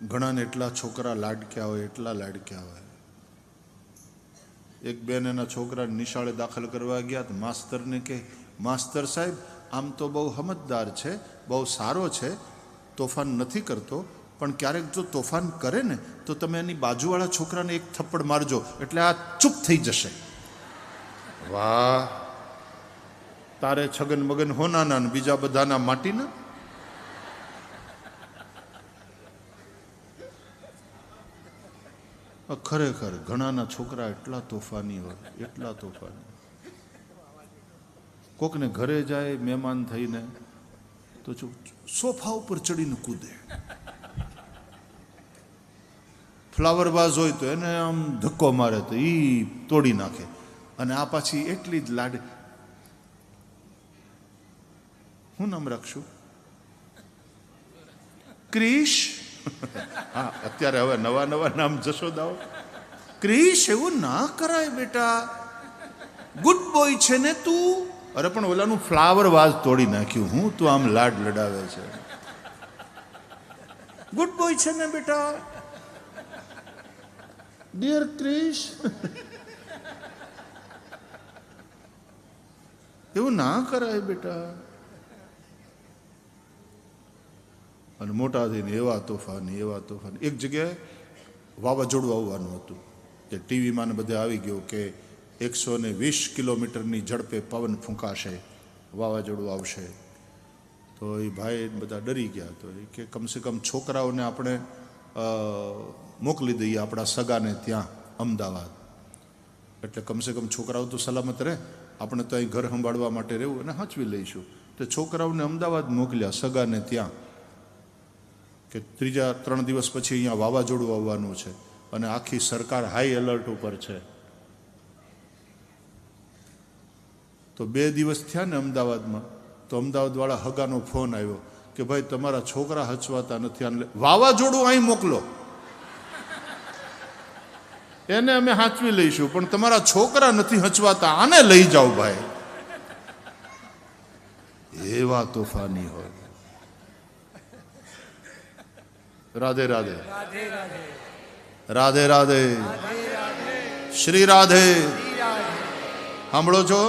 ઘણાને એટલા છોકરા લાડક્યા હોય, એટલા લાડક્યા હોય. એક બેન એના છોકરાને નિશાળે દાખલ કરવા ગયા તો માસ્તરને કે, માસ્તર સાહેબ આમ તો બહુ સમજદાર છે, બહુ સારો છે, તોફાન નથી કરતો, પણ ક્યારેક જો તોફાન કરે ને તો તમે એની બાજુવાળા છોકરાને એક થપ્પડ મારજો એટલે આ ચૂપ થઈ જશે. વાહ, તારે છગન મગન હોનાના ને બીજા બધાના માટીના. ખરેખર ઘણાના છોકરા એટલા તોફાની હોય, એટલા તોફાની. કોકને ઘરે જાય મહેમાન થઈને તો સોફા ઉપર ચડીને કૂદે. ફ્લાવર વાઝ હોય તો એને આમ ધક્કો મારે તો એ તોડી નાખે. અને આ પાછી એટલી જ લાડ. હું નામ રાખશું? ક્રિશ. હા, અત્યારે હવે નવા નવા નામ જશોદાઓ. ક્રિશ, એવું ના કરાય બેટા, ગુડ બોય છે ને તું. અરે પણ ઓલાનું ફ્લાવર વાઝ તોડી નાખ્યું. હું તું આમ લાડ લડાવે છે. ગુડ બોય છે ને બેટા, ડિયર ક્રિશ. એવું ના કરાય બેટા. અને મોટા થઈને એવા તોફાની, એવા તોફાની. એક જગ્યાએ વાવાઝોડું આવવાનું હતું, જે ટીવીમાં ને બધે આવી ગયું કે 120 કિલોમીટરની ઝડપે પવન ફૂંકાશે, વાવાઝોડું આવશે. તો એ ભાઈ બધા ડરી ગયા. તો એ કે કમસે કમ છોકરાઓને આપણે મોકલી દઈએ આપણા સગાને ત્યાં અમદાવાદ, એટલે કમસે કમ છોકરાઓ તો સલામત રહે, આપણે તો અહીં ઘર સંભાળવા માટે રહેવું અને હાંચવી લઈશું. તો છોકરાઓને અમદાવાદ મોકલ્યા સગાને ત્યાં, કે 3 દિવસ પછી અહીંયા વાવાઝોડું આવવાનું છે અને આખી સરકાર હાઈ એલર્ટ ઉપર છે. તો 2 દિવસ થયા ને અમદાવાદમાં, તો અમદાવાદવાળા હગાનો ફોન આવ્યો કે ભાઈ તમારા છોકરા હચવાતા નથી, આને વાવાઝોડું અહીં મોકલો, એને અમે હાંચવી લઈશું, પણ તમારા છોકરા નથી હચવાતા, આને લઈ જાઓ ભાઈ. એવા તોફાની હોય. રાધે રાધે, રાધે રાધે, શ્રી રાધે. સાંભળો છો?